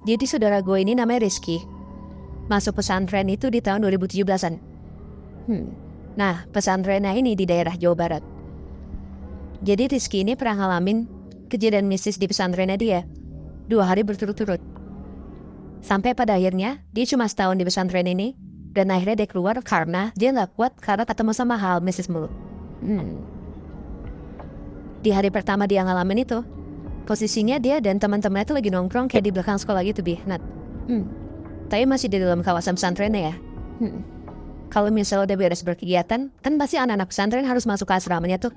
Jadi saudara gue ini namanya Rizky. Masuk pesantren itu di tahun 2017-an. Nah, pesantrennya ini di daerah Jawa Barat. Jadi Rizky ini pernah ngalamin kejadian mistis di pesantrennya dia 2 hari berturut-turut. Sampai pada akhirnya dia cuma setahun di pesantren ini. Dan akhirnya dia keluar karena dia gak kuat karena ketemu sama hal mistis mulu. Di hari pertama dia ngalamin itu, posisinya dia dan teman-temannya itu lagi nongkrong kayak di belakang sekolah gitu, Nat. Tapi masih di dalam kawasan pesantrennya ya. Kalau misalnya udah beres berkegiatan, kan pasti anak-anak pesantren harus masuk ke asramanya tuh.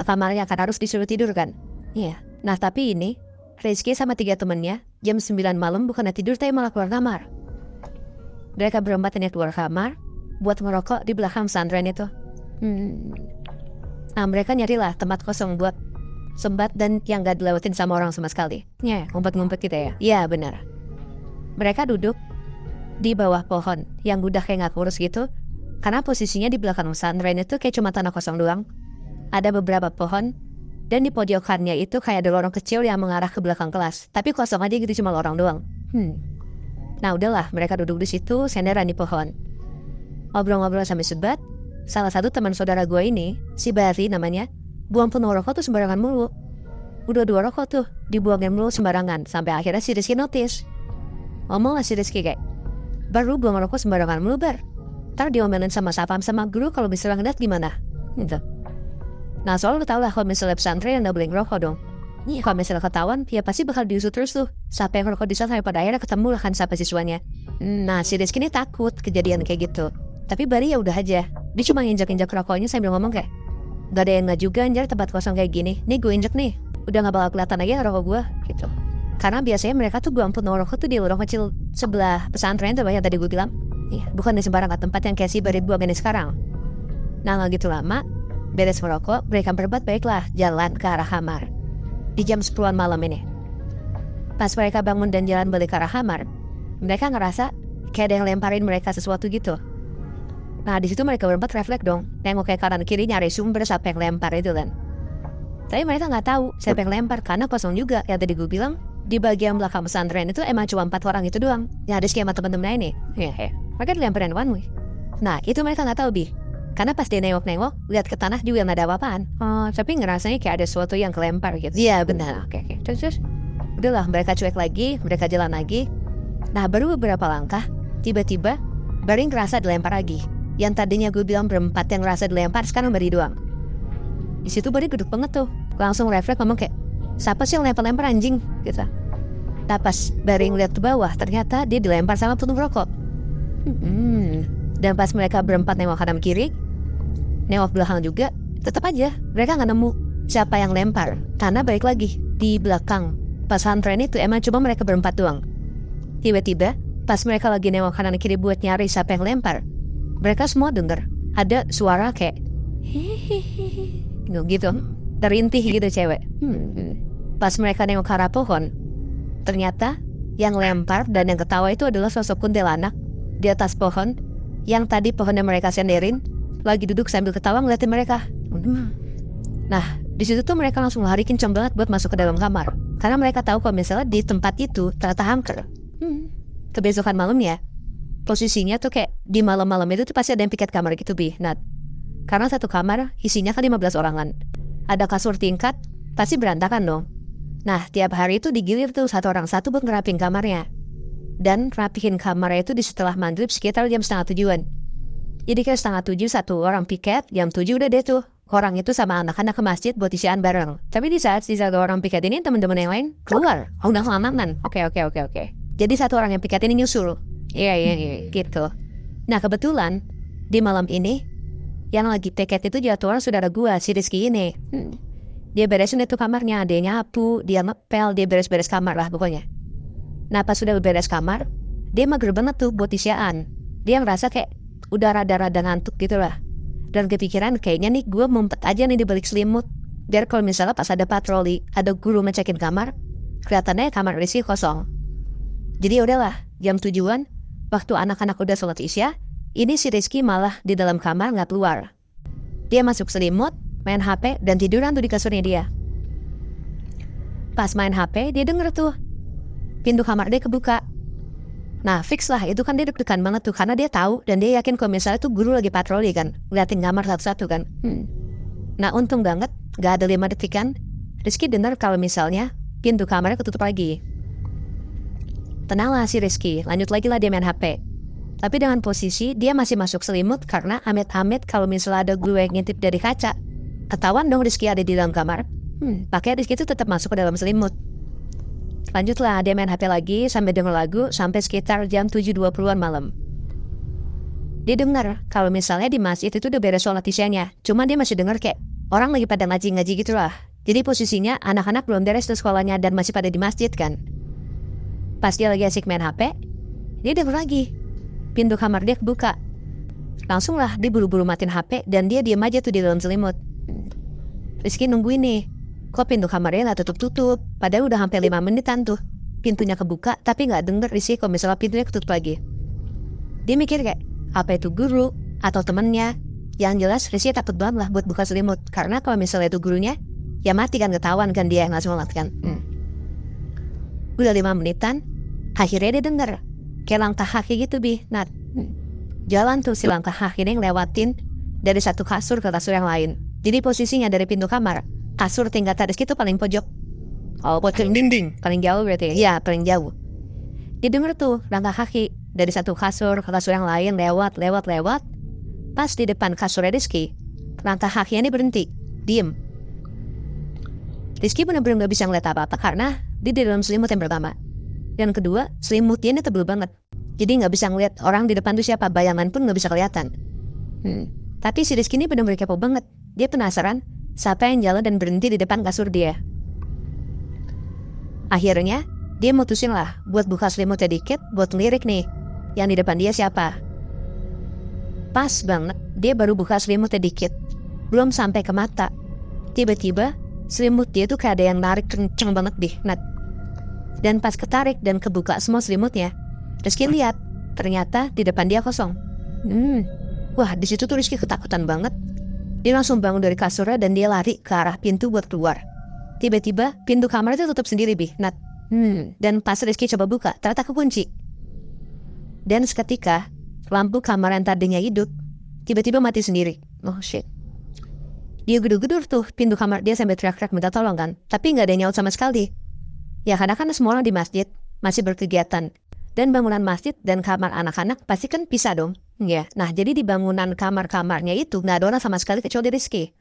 Kamarnya akan harus disuruh tidur kan. Iya. Nah tapi ini, Rizky sama 3 temennya, jam 9 malam bukannya tidur tapi malah keluar kamar. Mereka berempat ini keluar kamar, buat ngerokok di belakang pesantren itu. Nah mereka nyarilah tempat kosong buat sembat dan yang gak dilewatin sama orang sama sekali. Ya, ngumpet-ngumpet gitu ya. Iya benar. Mereka duduk di bawah pohon yang udah kayak gak kurus gitu. Karena posisinya di belakang pesantren itu kayak cuma tanah kosong doang. Ada beberapa pohon, dan di pojokannya itu kayak ada lorong kecil yang mengarah ke belakang kelas. Tapi kosong aja gitu, cuma lorong doang. Nah udahlah, mereka duduk di situ, senderan di pohon. Ngobrol-ngobrol sampai sebat. Salah satu teman saudara gue ini, si Barry namanya, buang penuh rokok tuh sembarangan mulu. Udah 2 rokok tuh, dibuangin mulu sembarangan. Sampai akhirnya si Rizky notice. Ngomong lah si Rizky kayak, baru buang rokok sembarangan mulu, Bar. Ntar diomelin sama sapam sama guru kalau misalnya ngeliat gimana? Gitu. Nah soalnya lo tau lah kalau misalnya pesantren gak boleh ngerokok dong. Kalau misalnya ketahuan, ya pasti bakal diusut terus tuh. Siapa yang ngerokok di sana sampai pada akhirnya ketemu lah kan siapa siswanya. Nah si Rizky ini takut kejadian kayak gitu. Tapi Barry ya udah aja. Dia cuma nginjak-injak rokoknya sambil ngomong kayak, gak ada yang gak juga anjir tempat kosong kayak gini. Nih gue injek nih, udah gak bakal kelihatan lagi rokok gue gitu. Karena biasanya mereka tuh buang penuh rokok tuh di lorong kecil sebelah pesantren tuh yang tadi gue bilang. Bukan di sembarangan tempat yang kayak si Barry buang ini sekarang. Nah gak gitu lama, beres merokok, mereka berempat baiklah jalan ke arah kamar. Di jam 10-an malam ini. Pas mereka bangun dan jalan balik ke arah kamar, mereka ngerasa kayak ada yang lemparin mereka sesuatu gitu. Nah di situ mereka berempat refleks dong, nengok kayak kanan kiri nyari sumber siapa yang lempar itu kan. Tapi mereka nggak tahu siapa yang lempar karena kosong juga. Yang tadi gue bilang di bagian belakang pesantren itu emang cuma 4 orang itu doang. Yang ada skema temen-temennya ini. Mereka dilemparin one way. Nah itu mereka nggak tahu karena pas dia nengok-nengok lihat ke tanah juga nggak ada apa-apaan. Tapi ngerasanya kayak ada sesuatu yang kelempar gitu. Iya benar. Oke. Terus udahlah mereka cuek lagi, mereka jalan lagi. Nah baru beberapa langkah, tiba-tiba Barry ngerasa dilempar lagi. Yang tadinya gue bilang berempat yang ngerasa dilempar, sekarang Barry doang. Di situ Barry geduk banget tuh, langsung refleks ngomong kayak, siapa sih yang lempar-lempar anjing? Gitu. Nah pas Barry ngeliat ke bawah, ternyata dia dilempar sama penuh rokok. Dan pas mereka berempat nengok kanan kiri, nengok belakang juga, tetap aja mereka nggak nemu siapa yang lempar. Karena balik lagi di belakang pesantren itu emang cuma mereka berempat doang. Tiba-tiba pas mereka lagi nengok kanan kiri buat nyari siapa yang lempar, mereka semua denger ada suara kayak gitu, terintih gitu cewek. Pas mereka nengok ke arah pohon, ternyata yang lempar dan yang ketawa itu adalah sosok kuntilanak di atas pohon. Yang tadi pohonnya mereka senderin lagi duduk sambil ketawa ngeliatin mereka. Nah di situ tuh mereka langsung lari kencang banget buat masuk ke dalam kamar. Karena mereka tahu kalau misalnya di tempat itu ternyata angker. Kebesokan malamnya, posisinya tuh kayak di malam-malam itu tuh pasti ada yang piket kamar gitu Nat. Karena satu kamar isinya kan 15 orangan. Ada kasur tingkat, pasti berantakan dong. Nah tiap hari itu digilir tuh satu orang satu buat ngerapin kamarnya. Dan rapihin kamarnya itu di setelah maghrib sekitar jam 6:30. Jadi kayak 6:30 satu orang piket, jam 7 udah deh tuh orang itu sama anak-anak ke masjid buat isian bareng. Tapi di saat si satu orang piket ini teman-teman yang lain keluar. Udah kelamaan. Oke. Jadi satu orang yang piket ini nyusul. Iya gitu. Nah kebetulan di malam ini yang lagi piket itu jadwal saudara gua si Rizky ini. Dia beresin itu kamarnya, dia nyapu, dia ngepel, dia beres-beres kamar lah pokoknya. Nah pas sudah beres kamar, dia mager banget tuh buat isian. Dia ngerasa kayak udah rada-rada ngantuk gitu lah. Dan kepikiran kayaknya nih gue mumpet aja nih di balik selimut. Biar kalau misalnya pas ada patroli, ada guru ngecekin kamar, kelihatannya kamar Rizky kosong. Jadi udahlah, jam 7-an, waktu anak-anak udah sholat isya, ini si Rizky malah di dalam kamar gak keluar. Dia masuk selimut, main HP, dan tiduran tuh di kasurnya dia. Pas main HP, dia denger tuh pintu kamar dia kebuka. Nah fix lah, itu kan dia deg-degan banget tuh, karena dia tahu dan dia yakin kalau misalnya tuh guru lagi patroli kan, ngeliatin kamar satu-satu kan. Nah untung banget gak ada 5 detik kan, Rizky dengar kalau misalnya pintu kamarnya ketutup lagi. Tenanglah si Rizky, lanjut lagi lah dia main HP. Tapi dengan posisi dia masih masuk selimut karena amit-amit kalau misalnya ada gue ngintip dari kaca, ketahuan dong Rizky ada di dalam kamar. Pakai Rizky itu tetap masuk ke dalam selimut. Lanjutlah dia main HP lagi sampai denger lagu sampai sekitar jam 7.20-an malam. Dia dengar kalau misalnya di masjid itu udah beres sholat isyanya, cuma dia masih denger kayak orang lagi pada ngaji-ngaji gitu lah. Jadi posisinya anak-anak belum beres tuh sekolahnya dan masih pada di masjid kan. Pas dia lagi asik main HP, dia denger lagi pintu kamar dia kebuka. Langsung lah dia buru-buru matiin HP dan dia diam aja tuh di dalam selimut. Rizky nungguin nih, kok pintu kamarnya gak tutup-tutup, padahal udah hampir 5 menitan tuh pintunya kebuka, tapi gak denger Rizky kalau misalnya pintunya ketutup lagi. Dia mikir kayak, apa itu guru atau temennya? Yang jelas Rizky takut banget lah buat buka selimut, karena kalau misalnya itu gurunya, ya mati kan, ketahuan kan dia yang langsung kan. Udah 5 menitan, akhirnya dia denger kayak langkah kaki gitu Nat. Jalan tuh si langkah kaki ini ngelewatin dari satu kasur ke kasur yang lain. Jadi posisinya dari pintu kamar, kasur tingkat Rizky itu paling pojok. Oh, paling dinding, paling jauh berarti. Ya, paling jauh. Dia denger tuh langkah kaki dari satu kasur ke kasur yang lain, lewat. Pas di depan kasur Rizky, langkah kakinya ini berhenti, diem. Rizky bener-bener gak bisa ngeliat apa-apa karena dia di dalam selimut yang pertama. Dan kedua, selimutnya ini tebel banget. Jadi gak bisa ngeliat orang di depan tuh siapa, bayangan pun gak bisa kelihatan. Tapi si Rizky ini bener-bener kepo banget. Dia penasaran siapa yang jalan dan berhenti di depan kasur dia. Akhirnya dia mutusin lah buat buka selimutnya dikit buat ngelirik nih yang di depan dia siapa. Pas banget dia baru buka selimutnya dikit, belum sampai ke mata, tiba-tiba selimut dia tuh kayak ada yang narik kenceng banget Nat. Dan pas ketarik dan kebuka semua selimutnya, Rizky lihat ternyata di depan dia kosong. Wah di situ tuh Rizky ketakutan banget. Dia langsung bangun dari kasurnya dan dia lari ke arah pintu buat keluar. Tiba-tiba pintu kamar itu tutup sendiri Nat. Dan pas Rizky coba buka, ternyata kekunci. Dan seketika lampu kamar yang tadinya hidup tiba-tiba mati sendiri. Oh shit. Dia gedor-gedor tuh pintu kamar dia sampai teriak-teriak minta tolong kan, tapi gak ada yang nyaut sama sekali. Ya karena kan semua orang di masjid masih berkegiatan, dan bangunan masjid dan kamar anak-anak pasti kan pisah dong. Ya, nah jadi di bangunan kamar-kamarnya itu gak ada orang sama sekali kecuali Rizky.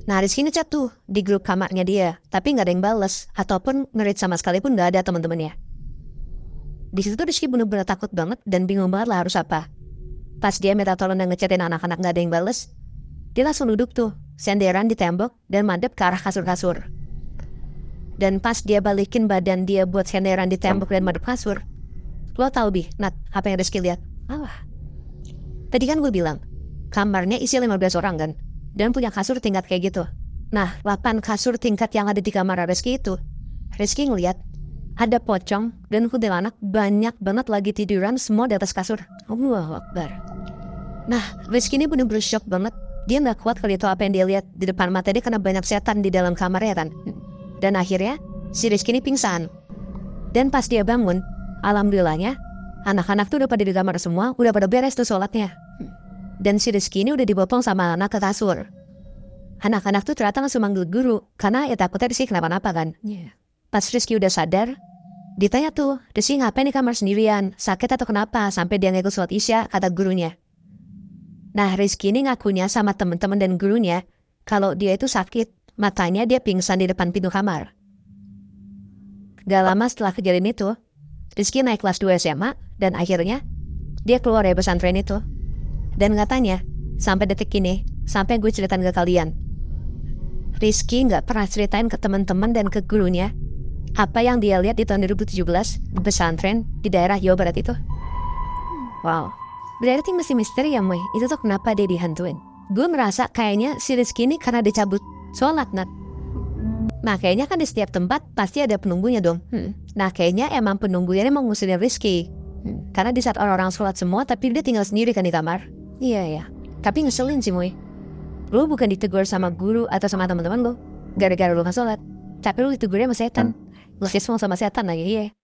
Nah Rizky ngechat tuh di grup kamarnya dia, tapi gak ada yang bales ataupun nge-read sama sekali pun gak ada teman-temannya. Di situ tuh Rizky bener-bener takut banget dan bingung banget lah harus apa. Pas dia minta tolong dan ngechatin anak-anak gak ada yang bales, dia langsung duduk tuh senderan di tembok dan madep ke arah kasur-kasur. Dan pas dia balikin badan dia buat senderan di tembok dan madep kasur, lo tau Nat, apa yang Rizky lihat? Tadi kan gue bilang kamarnya isi 15 orang kan, dan punya kasur tingkat kayak gitu. Nah 8 kasur tingkat yang ada di kamar Rizky itu, Rizky ngeliat ada pocong dan kuntilanak banyak banget lagi tiduran semua di atas kasur. Allahu Akbar. Nah Rizky ini bener-bener shock banget. Dia gak kuat kali itu apa yang dia lihat di depan mata dia karena banyak setan di dalam kamarnya kan. Dan akhirnya si Rizky ini pingsan. Dan pas dia bangun, alhamdulillahnya anak-anak tuh udah pada di kamar semua, udah pada beres tuh sholatnya. Dan si Rizky ini udah dibopong sama anak ke kasur. Anak-anak tuh ternyata langsung manggil guru karena ya takutnya Rizky kenapa-napa kan. Pas Rizky udah sadar, ditanya tuh, Rizky ngapain di kamar sendirian, sakit atau kenapa sampai dia ngikut sholat isya, kata gurunya. Nah Rizky ini ngakunya sama teman-teman dan gurunya kalau dia itu sakit, matanya dia pingsan di depan pintu kamar. Gak lama setelah kejadian itu, Rizky naik kelas 2 SMA dan akhirnya dia keluar dari pesantren itu. Dan katanya sampai detik ini, sampai gue ceritain ke kalian, Rizky gak pernah ceritain ke teman-teman dan ke gurunya apa yang dia lihat di tahun 2017 di pesantren di daerah Jawa Barat itu. Wow, berarti masih misteri ya Moy, itu tuh kenapa dia dihantuin. Gue merasa kayaknya si Rizky ini karena dicabut sholat Nat. Nah kayaknya kan di setiap tempat pasti ada penunggunya dong. Nah kayaknya emang penunggunya mau ngusirin Rizky. Karena di saat orang-orang sholat semua tapi dia tinggal sendiri kan di kamar. Iya ya, tapi ngeselin sih Moy. Lu bukan ditegur sama guru atau sama teman-teman lo gara-gara lu gak sholat, tapi lu ditegurnya sama setan. Lu semua sama setan lagi, iya.